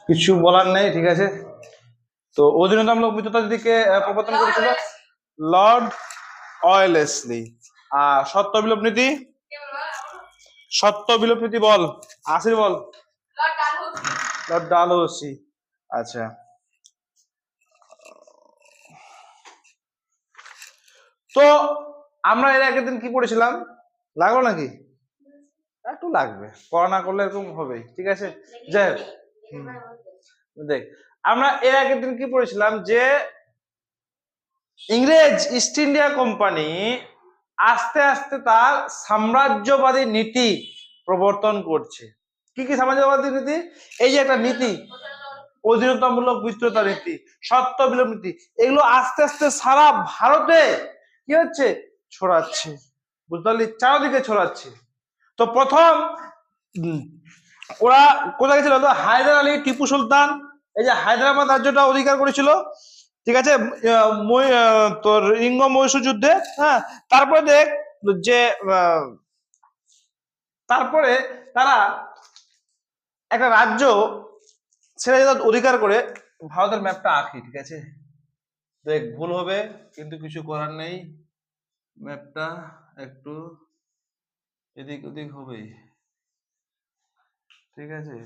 কিছু বলার নেই, ঠিক আছে। তো অধীনতামূলক মিত্রতার দিকে প্রবর্তন করেছিল লর্ড ওয়েলেসলি। আর সত্য বিলোপ নীতি, সত্য বিলোপ নীতি বল, আসির বল। লর্ড ডালহৌসি। আচ্ছা, তো আমরা এর আগের দিন কি পড়েছিলাম, লাগলো নাকি? একটু লাগবে, পড়া না করলে এরকম হবেই, ঠিক আছে। যাই হোক, দেখ আমরা এর আগের দিন কি পড়েছিলাম যে ইংরেজ ইস্ট ইন্ডিয়া কোম্পানি আস্তে আস্তে তার সাম্রাজ্যবাদী নীতি প্রবর্তন করছে। কি কি সাম্রাজ্যবাদী নীতি? এই যে একটা নীতি, অধীনতামূলক মিত্রতা নীতি, সত্য বিলোপ নীতি, এগুলো আস্তে আস্তে সারা ভারতে কি হচ্ছে, ছড়াচ্ছে। বুঝতে পারলি, চারদিকে ছড়াচ্ছে। তো প্রথম ওরা কোথায় গেছিল? হায়দার আলী টিপু সুলতান এই যে হায়দ্রাবাদ রাজ্যটা অধিকার করেছিল, ঠিক আছে, তোর ইঙ্গ মহীশূর যুদ্ধে। হ্যাঁ, তারপরে দেখ যে তারপরে তারা একটা রাজ্য ছেড়ে অধিকার করে ভারতের ম্যাপটা আঁকি, ঠিক আছে। দেখ ভুল হবে কিন্তু কিছু করার নেই, ম্যাপটা একটু এদিক ওদিক হবে, ঠিক আছে।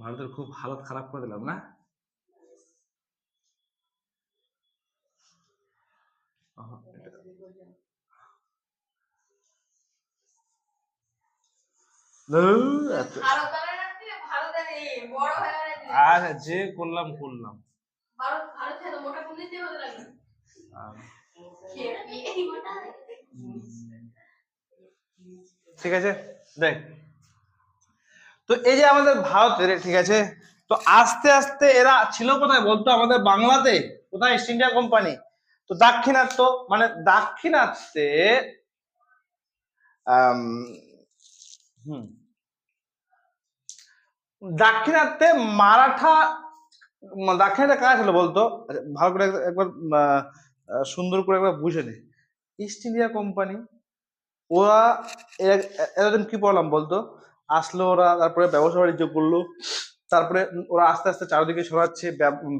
ভারতের খুব হালত খারাপ করে দিলাম না? আর যে করলাম করলাম, ঠিক আছে। দেখ, তো এই যে আমাদের ভারতের, ঠিক আছে, তো আস্তে আস্তে এরা ছিল কোথায় বলতো? আমাদের বাংলাতে। কোথায়? East India company. তো দাক্ষিণাত্য, মানে দাক্ষিণাত্যে দাক্ষিণাত্যে মারাঠা, দাক্ষিণাত্যে কারা ছিল বলতো? ভালো করে একবার সুন্দর করে একবার বুঝে নে। ইস্ট ইন্ডিয়া কোম্পানি, ওরা এতদিন কি পড়লাম বলতো? আসলো ওরা, তারপরে ব্যবসা বাণিজ্য করলো, তারপরে ওরা আস্তে আস্তে চারিদিকে ছড়াচ্ছে,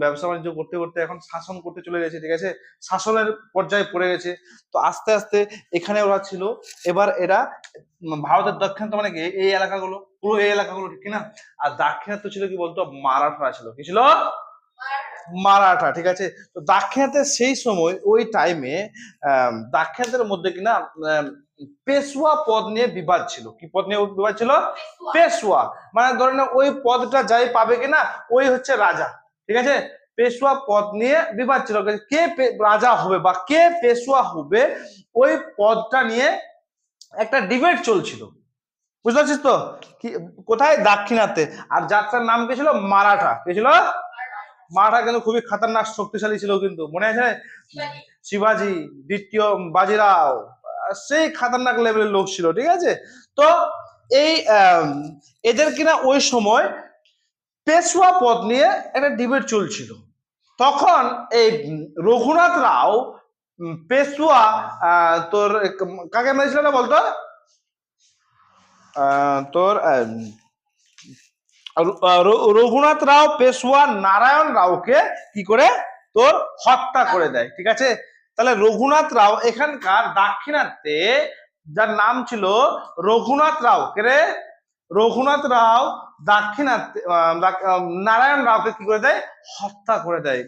ব্যবসা বাণিজ্য করতে করতে এখন শাসন করতে চলে গেছে, ঠিক আছে, শাসনের পর্যায়ে পড়ে গেছে। তো আস্তে আস্তে এখানে ওরা ছিল। এবার এরা ভারতের দক্ষিণাত্য, মানে কি এই এলাকাগুলো, পুরো এই এলাকাগুলো, ঠিক না। আর দাক্ষিণাত্য ছিল কি বলতো? মারাঠা ছিল। কি ছিল? মারাঠা, ঠিক আছে। তো দাক্ষিণাত্যের সেই সময় ওই টাইমে দাক্ষিণাত্যের মধ্যে কিনা পেশওয়া পদ নিয়ে বিবাদ ছিল। কি পদ নিয়ে বিবাদ ছিল? পেশওয়া, মানে ধরে না ওই পদটা যাই পাবে কিনা ওই হচ্ছে রাজা, ঠিক আছে। পেশওয়া পদ নিয়ে বিবাদ ছিল, কে রাজা হবে বা কে পেশওয়া হবে, ওই পদটা নিয়ে একটা ডিবেট চলছিল। বুঝতে পারছিস তো? কি কোথায়? দাক্ষিণাত্যে। আর যাত্রার নাম কি ছিল? মারাঠা। কি ছিল? মারাঠা কিন্তু খুবই খাতারনাক শক্তিশালী ছিল, কিন্তু মনে আছে? শিবাজি, দ্বিতীয় বাজিরাও, সেই খাতারনাক লেভেলের লোক ছিল, ঠিক আছে। তো এই এদের কিনা ওই সময় পেশওয়া পদ নিয়ে একটা ডিবেট চলছিল। তখন এই রঘুনাথ রাও পেশওয়া, তোর কাকে মেরেছিল না বলতো? তোর রঘুনাথ রাও পেশওয়া নারায়ণ রাওকে কি করে তোর হত্যা করে দেয়, ঠিক আছে। তাহলে রঘুনাথ রাও এখানকার দাক্ষিণাত্যে, যার নাম ছিল রঘুনাথ রাও, কে রে? রঘুনাথ রাও দাক্ষিণাত্যে নারায়ণ রাওকে কি করে দেয়? হত্যা করে দেয়।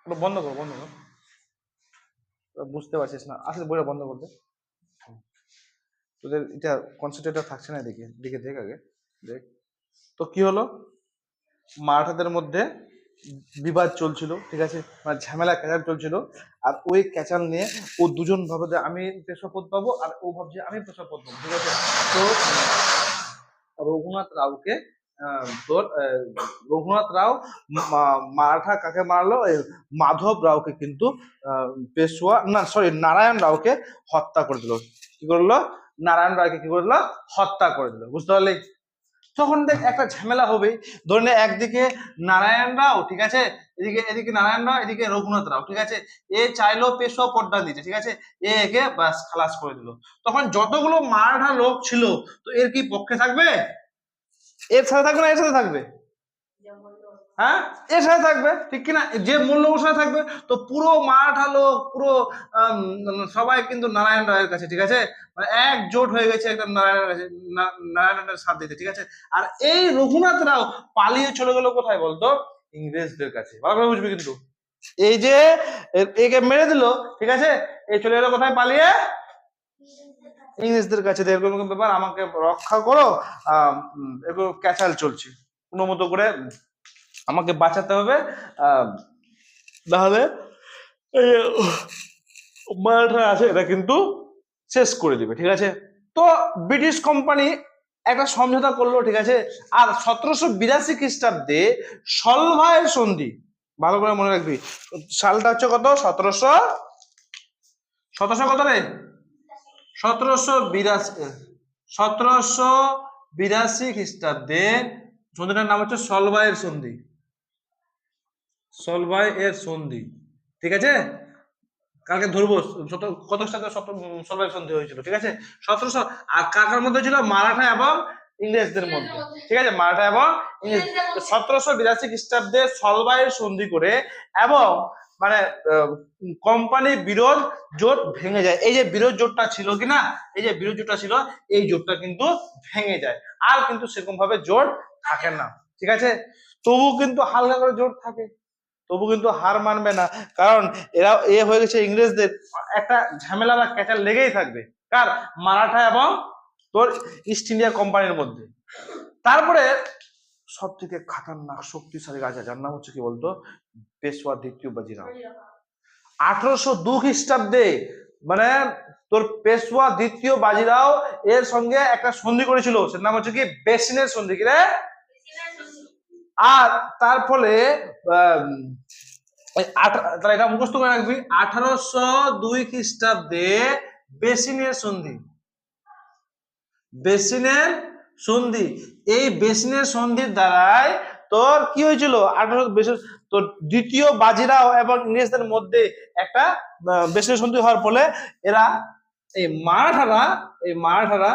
বন্ধ কর, বন্ধ কর, বুঝতে পারছিস না আসলে, বইটা বন্ধ করতে। তোদের এটা কনসেন্ট্রেটর থাকছে না, দেখে দেখে দেখ আগে, দেখ। তো কি হলো? মারাঠাদের মধ্যে বিবাদ চলছিল, ঠিক আছে, মানে ঝামেলা ক্যাচাল চলছিল। আর ওই ক্যাচাল নিয়ে ও দুজন ভাবে যে আমি পেশা পদ পাবো, আর ও ভাবছে আমি পেশা পদ পাবো, ঠিক আছে। তো রঘুনাথ রাওকে তোর রঘুনাথ রাও মারাঠা কাকে মারলো? মাধব রাওকে কিন্তু পেশোয়া, না সরি, নারায়ণ রাওকে হত্যা করে দিল। কি করলো? নারায়ণ রায়কে কি করে দিল? হত্যা করে দিল। বুঝতে পারলি? তখন দেখ একটা ঝামেলা হবে। ধরে নে একদিকে নারায়ণ রাও, ঠিক আছে, এদিকে এদিকে নারায়ণ রাও, এদিকে রঘুনাথ রাও, ঠিক আছে, এ চাইলো পেশোয়া পড্ডা দিতে, ঠিক আছে, এ একে বাস খালাস করে দিল। তখন যতগুলো মারাঠা লোক ছিল, তো এর কি পক্ষে থাকবে? এর সাথে থাকবে না এর সাথে থাকবে? হ্যাঁ, এর সাথে থাকবে, ঠিক কিনা? যে মূল্য ওর সাথে থাকবে। তো পুরো মারাঠা লোক, পুরো সবাই কিন্তু নারায়ণ রায়ের কাছে, ঠিক আছে, মানে একজোট হয়ে গেছে একটা নারায়ণের কাছে, নারায়ণের সাথ দিতে, ঠিক আছে। আর এই রঘুনাথ রাও পালিয়ে চলে গেল কোথায় বলতো? ইংরেজদের কাছে। ভালো করে বুঝবি কিন্তু, এই যে একে মেরে দিল, ঠিক আছে, এই চলে গেল কোথায়? পালিয়ে ইংরেজদের কাছে। এরকম এরকম ব্যাপার, আমাকে রক্ষা করো, এরকম ক্যাচাল চলছে, কোনো মতো করে আমাকে বাঁচাতে হবে, তাহলে মারাঠা আছে এটা কিন্তু শেষ করে দিবে, ঠিক আছে। তো ব্রিটিশ কোম্পানি একটা সমঝোতা করলো, ঠিক আছে। আর 1782 খ্রিস্টাব্দে সলভাইয়ের সন্ধি, ভালো করে মনে রাখবি, সালটা হচ্ছে কত? 1700 কত রে? 1782 খ্রিস্টাব্দে সন্ধিটার নাম হচ্ছে সলভাইয়ের সন্ধি। সলভাইয়ের সন্ধি, ঠিক আছে। কালকে ধরবো কত খ্রিস্টাব্দে সলভাইয়ের সন্ধি হয়েছিল, ঠিক আছে, 1700। আর কার মধ্যে ছিল? মারাঠা এবং ইংরেজদের মধ্যে, ঠিক আছে, মারাঠা এবং ইংরেজ। 1782 খ্রিস্টাব্দে সলভাইয়ের সন্ধি করে, এবং মানে কোম্পানি বিরোধ জোট ভেঙে যায়। এই যে বিরোধ জোটটা ছিল কিনা, এই যে বিরোধ জোটটা ছিল, এই জোটটা কিন্তু ভেঙে যায়, আর কিন্তু সেরকম ভাবে জোট থাকে না, ঠিক আছে। তবু কিন্তু হালকা করে জোট থাকে, তবু কিন্তু হার মানবে না, কারণ এরা হয়ে গেছে ইংরেজদের। একটা ঝামেলা বা ক্যাচাল লেগেই থাকবে, কার? মারাঠা এবং তোর ইস্ট ইন্ডিয়া কোম্পানির মধ্যে। তারপরে সব থেকে খাতারনাক শক্তিশালী রাজা, যার নাম হচ্ছে কি বলতো? পেশওয়া দ্বিতীয় বাজিরাও। 1802 খ্রিস্টাব্দে, মানে তোর পেশওয়া দ্বিতীয় বাজিরাও এর সঙ্গে একটা সন্ধি করেছিল, সেটার নাম হচ্ছে কি? বেসিনের সন্ধি। কি রে? আর তার ফলে তাহলে এটা মুখস্থ করে রাখবি, 1802 খ্রিস্টাব্দে বেসিনের সন্ধি, বেসিনের সন্ধি। এই বেসিনের সন্ধির দ্বারাই তোর কি হয়েছিল? 1800 তোর দ্বিতীয় বাজিরাও এবং ইংরেজদের মধ্যে একটা বেসিনের সন্ধি হওয়ার ফলে এরা এই মারাঠারা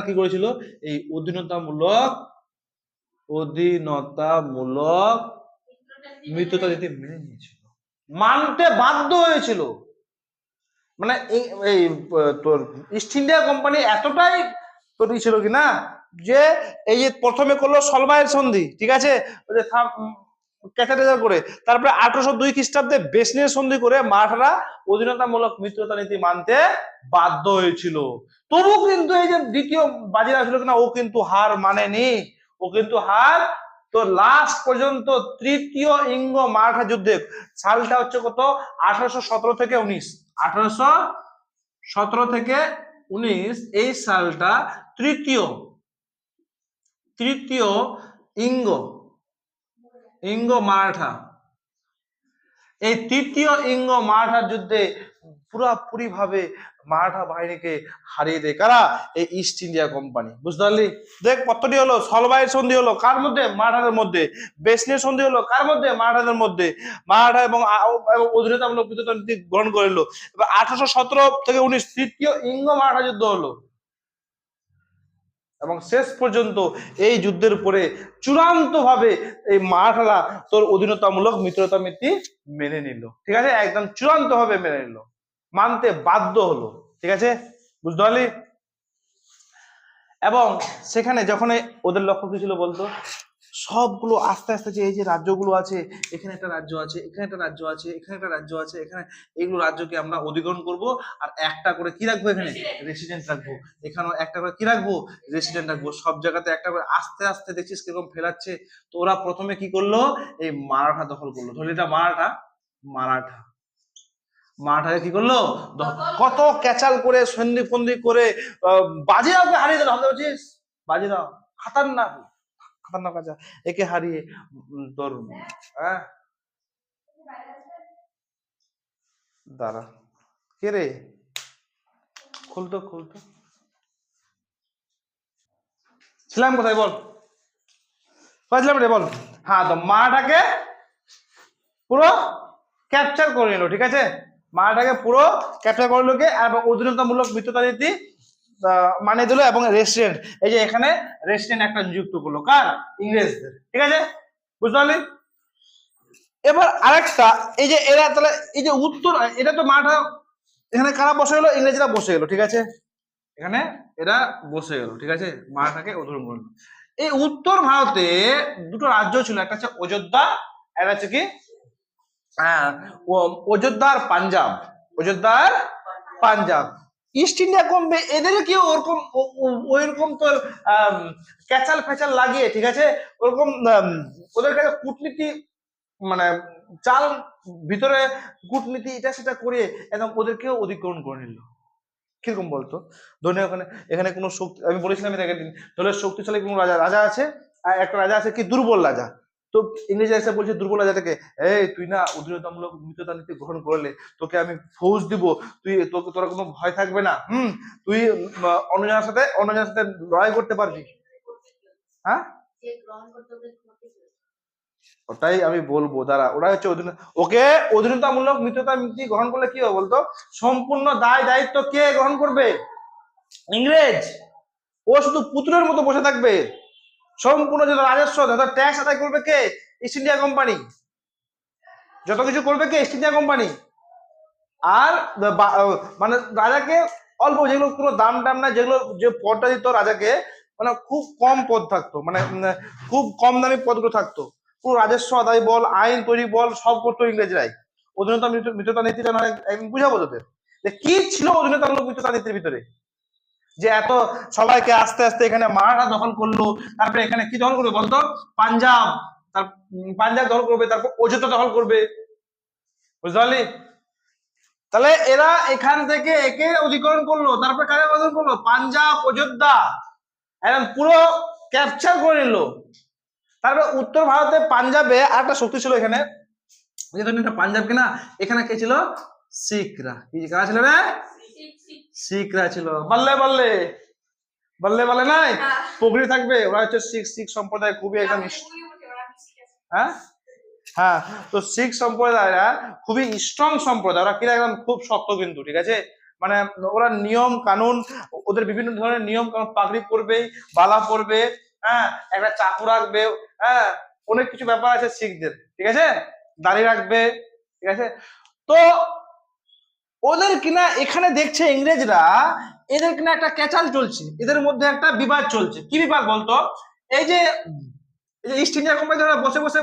কি করেছিল? এই অধীনতামূলক মিত্রতা নীতি মেনে নিয়েছিল, মানতে বাধ্য হয়েছিল। মানে এই তোর ইস্ট ইন্ডিয়া কোম্পানি এতটাই তোর ছিল কিনা, যে এই যে প্রথমে করলো সলভাইয়ের সন্ধি, ঠিক আছে, ক্যাচাটেজা করে, তারপরে 1802 খ্রিস্টাব্দে বেসনের সন্ধি করে মারাঠারা অধীনতামূলক মিত্রতা নীতি মানতে বাধ্য হয়েছিল। তবু কিন্তু এই যে দ্বিতীয় বাজিরাও ছিল কিনা, ও কিন্তু হার মানেনি, ও কিন্তু হার, তো লাস্ট পর্যন্ত তৃতীয় ইঙ্গ মারাঠা যুদ্ধে, সালটা হচ্ছে কত? 1817 থেকে 19, 1817 থেকে 19, এই সালটা তৃতীয় ইঙ্গ মারাঠা, এই তৃতীয় ইঙ্গ মারাঠা যুদ্ধে পুরাপুরি ভাবে মারাঠা বাহিনীকে হারিয়ে দেয় কারা? এই ইস্ট ইন্ডিয়া কোম্পানি। বুঝতে পারলি? দেখ কতটি হলো, সলভাইয়ের সন্ধি হলো কার মধ্যে? মারাঠাদের মধ্যে। বেসনের সন্ধি হলো কার মধ্যে? মারাঠাদের মধ্যে। মারাঠা এবং অধীনতামূলক মিত্রতা নীতি গ্রহণ করলো। এবার 1817 থেকে 19 তৃতীয় ইঙ্গ মারাঠা যুদ্ধ হলো, এবং শেষ পর্যন্ত এই যুদ্ধের পরে চূড়ান্ত ভাবে এই মারাঠারা তোর অধীনতামূলক মিত্রতা নীতি মেনে নিল, ঠিক আছে, একদম চূড়ান্ত ভাবে মেনে নিল, মানতে বাধ্য হলো, ঠিক আছে। বুঝতে পারলি? এবং সেখানে যখন ওদের লক্ষ্য কি ছিল বলতো? সবগুলো আস্তে আস্তে, যে এই যে রাজ্যগুলো আছে, এখানে একটা রাজ্য আছে, এখানে একটা রাজ্য আছে, এখানে একটা রাজ্য আছে, এখানে এইগুলো রাজ্যকে আমরা অধিগ্রহণ করব, আর একটা করে কি রাখবো? এখানে রেসিডেন্ট রাখবো, এখানেও একটা করে কি রাখবো? রেসিডেন্ট রাখবো। সব জায়গাতে একটা করে আস্তে আস্তে দেখছিস কিরকম ফেলাচ্ছে। তো ওরা প্রথমে কি করলো? এই মারাঠা দখল করলো। ধরলি এটা মারাঠা মারাঠাকে কি করলো? কত ক্যাচাল করে, সন্ধি ফন্দি করে বাজিরাওকে হারিয়ে দিল। ভাবতে পারছিস? বাজিরাও খাতারনাক রাজা, একে হারিয়ে তোর দাঁড়া, কে রে? খুলতো ছিলাম কোথায় বল, ছিলাম রে বল। হ্যাঁ, তো মারাঠাকে পুরো ক্যাপচার করে নিল, ঠিক আছে, মারাঠাকে পুরো ক্যাপচার করে নিল কে, এবং অধীনতামূলক মিত্রতা নীতি মানে দিল, এবং রেস্টুরেন্ট, এই যে এখানে রেস্টুরেন্ট একটা নিযুক্ত করলো কার, ইংরেজদের, ঠিক আছে, বুঝতে পারলি। এবার আরেকটা, এই যে এরা তাহলে এই যে উত্তর, এটা তো মারাঠা, এখানে কারা বসে গেলো, ইংরেজরা বসে গেলো, ঠিক আছে, এখানে এরা বসে গেল, ঠিক আছে, মারাঠাকে অধীন করলো। এই উত্তর ভারতে দুটো রাজ্য ছিল, একটা হচ্ছে অযোধ্যা, একটা হচ্ছে কি অযোধ্যা আর পাঞ্জাব, অযোধ্যা আর পাঞ্জাব। ইস্ট ইন্ডিয়া কোম্পানি এদেরও কেউ ওরকম ওইরকম তোর ক্যাচাল ফ্যাচাল লাগিয়ে, ঠিক আছে, ওরকম ওদের কাছে কূটনীতি মানে চাল ভিতরে কূটনীতি এটা সেটা করে একদম ওদেরকেও অধিগ্রহণ করে নিল। কিরকম বলতো, ধরে ওখানে এখানে কোনো শক্তি, আমি বলেছিলাম এর আগের দিন, তাহলে শক্তিশালী কোনো রাজা রাজা আছে, আর একটা রাজা আছে কি দুর্বল রাজা। তো ইংরেজি এসে বলছে দুর্বল রাজাটাকে, এই তুই না অধীনতামূলক মিত্রতা নীতি গ্রহণ করলে তোকে আমি ফৌজ দিব, তুই তোকে তোরা কোনো ভয় থাকবে না, তুই অন্যজনের সাথে লড়াই করতে পারবি। হ্যাঁ, ওটাই আমি বলবো, দাঁড়া, ওরা হচ্ছে ওকে অধীনতামূলক মিত্রতা নীতি গ্রহণ করলে কি হবে বলতো, সম্পূর্ণ দায় দায়িত্ব কে গ্রহণ করবে, ইংরেজ। ও শুধু পুত্রের মতো বসে থাকবে, সম্পূর্ণ যত রাজস্ব যত ট্যাক্স আদায় করবে কে, ইস্ট ইন্ডিয়া কোম্পানি, যত কিছু করবে কে, ইস্ট ইন্ডিয়া কোম্পানি। আর মানে রাজাকে অল্প, যেগুলো কোনো দাম টাম না, যেগুলো যে পদটা দিত রাজাকে, মানে খুব কম পদ থাকতো, মানে খুব কম দামি পদগুলো থাকতো, পুরো রাজস্ব আদায় বল, আইন তৈরি বল, সব করতো ইংরেজরাই। অধীনতা মিত্রতা নীতিটা নয়, বুঝাবো তোদের যে কি ছিল অধীনতামূলক মিত্রতা নীতির ভিতরে, যে এত সবাইকে আস্তে আস্তে এখানে মারাঠা দখল করলো, তারপরে এখানে কি দখল করবে বলতো, পাঞ্জাব, পাঞ্জাব দখল করবে, তারপর অযোধ্যা দখল করবে, বুঝতে পারলি। তাহলে এরা এখান থেকে একে অধিকরণ করলো, তারপরে কাকে অধিকরণ করলো, পাঞ্জাব অযোধ্যা, একদম পুরো ক্যাপচার করে নিল। তারপরে উত্তর ভারতে পাঞ্জাবে আর একটা শক্তি ছিল, এখানে পাঞ্জাব কিনা, এখানে কে ছিল, শিখরা, কি কারা ছিল রে, শিখরা ছিল, বললে বললে বললে বলে নাই, পগড়ি থাকবে, ওরা হচ্ছে শিখ, শিখ সম্প্রদায় খুবই একদম, হ্যাঁ হ্যাঁ, তো শিখ সম্প্রদায়রা খুবই স্ট্রং সম্প্রদায়, ওরা কিনা একদম খুব শক্ত কিন্তু, ঠিক আছে, মানে ওরা নিয়ম কানুন, ওদের বিভিন্ন ধরনের নিয়ম কানুন, পাগড়ি পরবে, বালা পরবে, হ্যাঁ, একটা চাকু রাখবে, হ্যাঁ, অনেক কিছু ব্যাপার আছে শিখদের, ঠিক আছে, দাড়ি রাখবে, ঠিক আছে। তো ওদের কিনা এখানে দেখছে ইংরেজরা, এদের কিনা একটা ক্যাচাল চলছে, এদের মধ্যে একটা বিবাদ চলছে, কি বিবাদ বলতো, এই যে ইস্ট ইন্ডিয়া কোম্পানি ধরে বসে বসে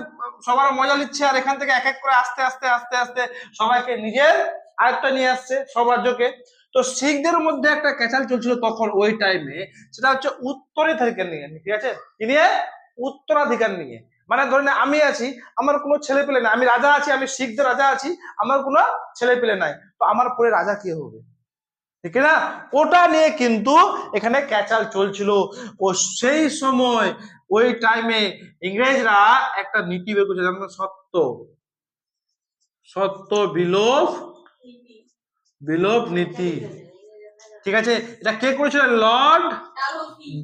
সবার মজা নিচ্ছে, আর এখান থেকে এক এক করে আস্তে আস্তে আস্তে আস্তে সবাইকে নিজের আয়ত্তে নিয়ে আসছে, সব রাজ্যকে। তো শিখদের মধ্যে একটা ক্যাচাল চলছিল তখন ওই টাইমে, সেটা হচ্ছে উত্তরাধিকার নিয়ে, ঠিক আছে, কি নিয়ে, উত্তরাধিকার নিয়ে। মানে ধরেন আমি আছি, আমার কোনো ছেলে পেলে নাই, আমি রাজা আছি, আমি শিখদের রাজা আছি, আমার কোনো ছেলে পেলে নাই, তো আমার পরে রাজা কে হবে, ঠিক না, ওটা নিয়ে কিন্তু এখানে ক্যাচাল চলছিল। ও সেই সময় ওই টাইমে ইংরেজরা একটা নীতি বের করেছে, যেমন সত্য সত্য বিলোপ বিলোপ নীতি, ঠিক আছে, এটা কে করেছিল, লর্ড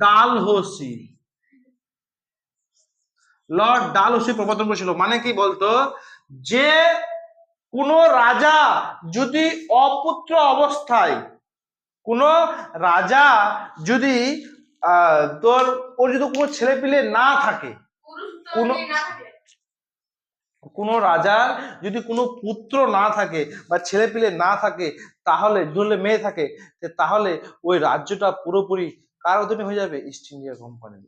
ডালহৌসি, লর্ড ডালহৌসি প্রবর্তন করেছিল। মানে কি বলতো, যে কোন রাজা যদি অপুত্র অবস্থায়, কোন রাজা যদি তোর ওর যদি কোনো ছেলে পিলে না থাকে, কোন রাজার যদি কোনো পুত্র না থাকে বা ছেলে পিলে না থাকে, তাহলে ধরলে মেয়ে থাকে, তাহলে ওই রাজ্যটা পুরোপুরি কার অধীনে হয়ে যাবে, ইস্ট ইন্ডিয়া কোম্পানি।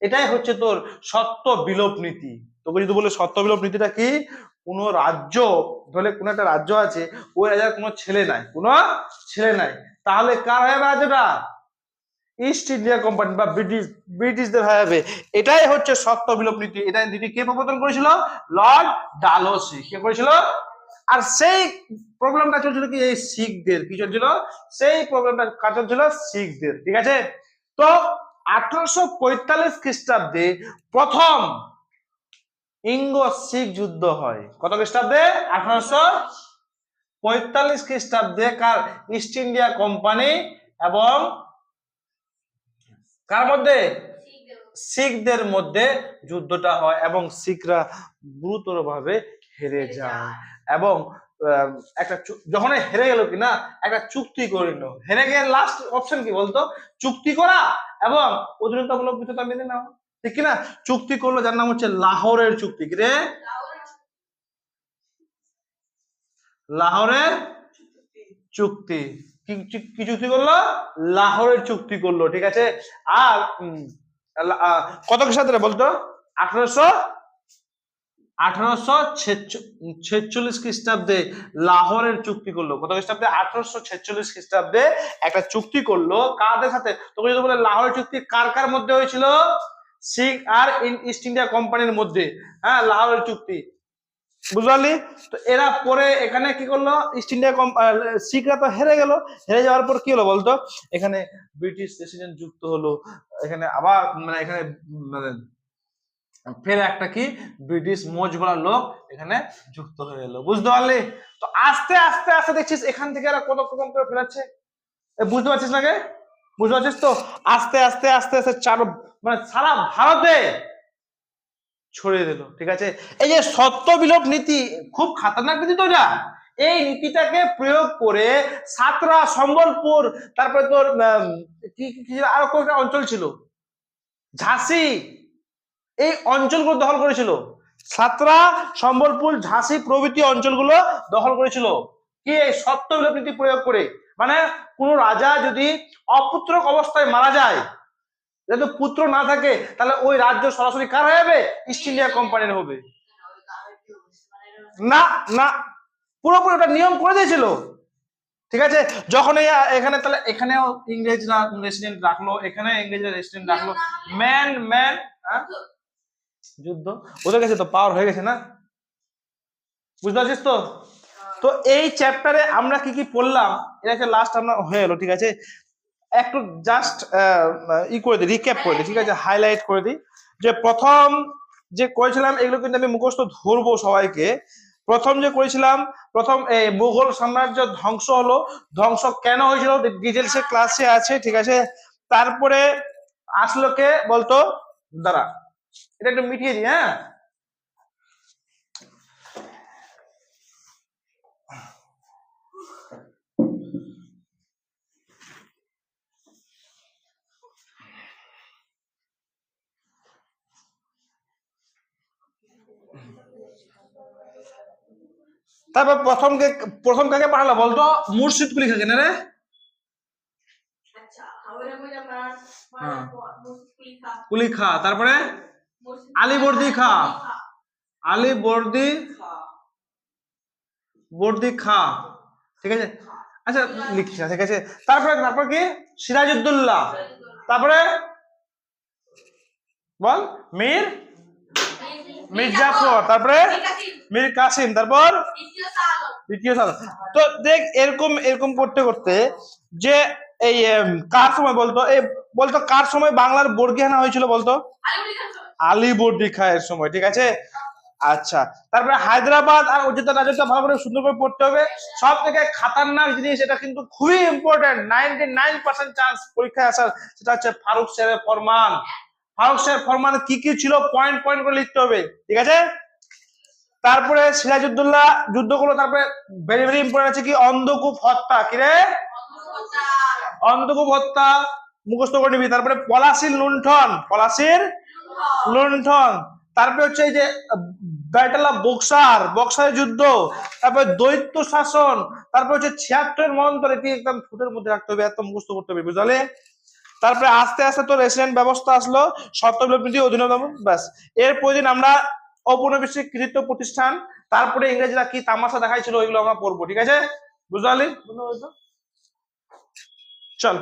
এটাই হচ্ছে তোর সত্য বিলোপ নীতি। তোকে যদি বলে সত্য বিলোপ নীতিটা কি, কোন রাজ্য ধরলে কোন একটা রাজ্য আছে, ওই রাজার কোনো ছেলে নাই, কোনো ছেলে নাই, তাহলে কার হয়ে যাবে রাজ্যটা, ইস্ট ইন্ডিয়া কোম্পানি বা ব্রিটিশদের হয়ে যাবে। এটাই হচ্ছে সত্য বিলোপ নীতি। এটা নীতি কে প্রবর্তন করেছিল, লর্ড ডালহৌসি, কে করেছিল। আর সেই প্রবলেমটা চলছিল কি, এই শিখদের, কি চলছিল, সেই প্রবলেমটা কাজ চলছিল শিখদের, ঠিক আছে। তো 1845 খ্রিস্টাব্দে প্রথম ইঙ্গো শিখ যুদ্ধ হয়, কত খ্রিস্টাব্দে, 1845 খ্রিস্টাব্দে, কার, ইস্ট ইন্ডিয়া কোম্পানি এবং কার মধ্যে, শিখদের মধ্যে যুদ্ধটা হয় এবং শিখরা গুরুতর ভাবে হেরে যায় এবং একটা যখন হেরে গেল কিনা একটা চুক্তি করে নিল। হেরে গিয়ে লাস্ট অপশন কি বলতো? চুক্তি করা এবং অধীনতামূলক মিত্রতা মেনে নেওয়া, ঠিক কিনা? চুক্তি করলো যার নাম হচ্ছে লাহোরের চুক্তি। কি রে? লাহোরের চুক্তি। কি চুক্তি করলো? লাহোরের চুক্তি করলো, ঠিক আছে। আর কত খ্রিস্টাব্দে বলতো? 1846 খ্রিস্টাব্দে লাহোরের চুক্তি করলো। কত খ্রিস্টাব্দে? 1846 খ্রিস্টাব্দে একটা চুক্তি করলো। কাদের সাথে? তোকে যদি বলে লাহোরের চুক্তি কার কার মধ্যে হয়েছিল? শিখ আর ইস্ট ইন্ডিয়া কোম্পানির মধ্যে। হ্যাঁ, লাহোরের চুক্তি, বুঝলি? তো এরা পরে এখানে কি করলো? ইস্ট ইন্ডিয়া শিখরা তো হেরে গেল। হেরে যাওয়ার পর কি হলো বলতো? এখানে ব্রিটিশ প্রেসিডেন্ট যুক্ত হলো। এখানে আবার মানে এখানে মানে ফের একটা কি ব্রিটিশ মজবলার লোক এখানে যুক্ত হয়ে এলো, বুঝতে পারলি? তো আস্তে আস্তে আস্তে দেখছিস এখান থেকে এরা কত রকম করে ফেরাচ্ছে, বুঝতে পারছিস নাকি? বুঝতে পারছিস তো? আস্তে আস্তে আস্তে আস্তে মানে সারা ভারতে ছড়িয়ে দিল, ঠিক আছে। এই যে সত্য বিলোপ নীতি, খুব খাতারনাক নীতি তো এটা। এই নীতিটাকে প্রয়োগ করে সাতরা, সম্বলপুর, তারপরে তোর কি আরো কয়েকটা অঞ্চল ছিল, ঝাঁসি, এই অঞ্চলগুলো দখল করেছিল। সাতরা, সম্বলপুর, ঝাঁসি প্রভৃতি অঞ্চলগুলো দখল করেছিল কি এই সত্য বিলোপ নীতি প্রয়োগ করে। মানে কোন রাজা যদি অপুত্রক অবস্থায় মারা যায়, যদি পুত্র না থাকে, তাহলে ওই রাজ্য সরাসরি কার হয়ে যাবে? ইস্ট ইন্ডিয়া কোম্পানির হবে। না না, পুরোপুরি ওটা নিয়ম করে দিয়েছিল, ঠিক আছে। যখন এখানে তাহলে এখানেও ইংরেজরা রেসিডেন্ট রাখলো, এখানে ইংরেজরা রেসিডেন্ট রাখলো। ম্যান ম্যান যুদ্ধ, ওদের কাছে তো পাওয়ার হয়ে গেছে না, বুঝতে পারছিস তো? তো এই চ্যাপ্টারে আমরা কি কি পড়লাম, এটা লাস্ট আমরা হয়ে গেল, ঠিক আছে। একটু জাস্ট করে দিই, রিক্যাপ করে দিই, ঠিক আছে, হাইলাইট করে দিই। যে প্রথম যে করেছিলাম এগুলো কিন্তু আমি মুখস্থ ধরবো সবাইকে। প্রথম যে করেছিলাম, প্রথম মুঘল সাম্রাজ্য ধ্বংস হলো, ধ্বংস কেন হয়েছিল ডিটেলসে ক্লাসে আছে, ঠিক আছে। তারপরে আসলো কে বলতো? দাঁড়া, এটা একটু মিটিয়ে দিই। হ্যাঁ, তারপর প্রথম কাকে পাঠালো বলতো? মুর্শিদ কুলি খাকে, না রে? কুলি খা, তারপরে আলীবর্দী খা, আলীবর্দী খা, ঠিক আছে। আচ্ছা লিখিস, ঠিক আছে। তারপর কি? সিরাজউদ্দৌলা, তারপরে বল মীর জাফর, তারপরে মীর কাসিম, তারপর দ্বিতীয় সাল। তো দেখ এরকম এরকম করতে করতে যে এই কার সময় বলতো? বলতো কার সময় বাংলার বর্গীহানা হয়েছিল বলতো? আলীবর্দী খায়ের সময়, ঠিক আছে। আচ্ছা, তারপরে হায়দ্রাবাদ আর অযোধ্যা রাজত্ব ভালো করে সুন্দর করে পড়তে হবে। সব থেকে খাতারনাক জিনিস, এটা কিন্তু খুবই ইম্পর্টেন্ট, 99% চান্স পরীক্ষায় আসার, সেটা হচ্ছে ফারুক শেরের ফরমান। ফারুক শেরের ফরমানে কি কি ছিল পয়েন্ট পয়েন্ট করে লিখতে হবে, ঠিক আছে। তারপরে সিরাজউদ্দৌলা যুদ্ধ করলো, তারপরে ভেরি ভেরি ইম্পর্টেন্ট আছে কি? অন্ধকূপ হত্যা, কি রে? অন্ধকূপ হত্যা মুখস্থ করে নিবি। তারপরে পলাশির লুণ্ঠন, তারপরে হচ্ছে এই যে ব্যাটল অফ বক্সার যুদ্ধ, তারপরে দৈত্য শাসন, তারপরে হচ্ছে 76 মন্ত্র, এটি একদম ফুটের মধ্যে রাখতে হবে, এত মুখস্থ করতে হবে, বুঝলে? তারপরে আস্তে আস্তে তো রেসিডেন্ট ব্যবস্থা আসলো, সত্য বিলোপ নীতি, অধীনতম, ব্যাস। এর প্রতিদিন আমরা ঔপনিবেশিক কৃতিত্ব প্রতিষ্ঠান, তারপরে ইংরেজরা কি তামাশা দেখাইছিল, ওইগুলো আমরা পড়বো, ঠিক আছে, বুঝলি? চল।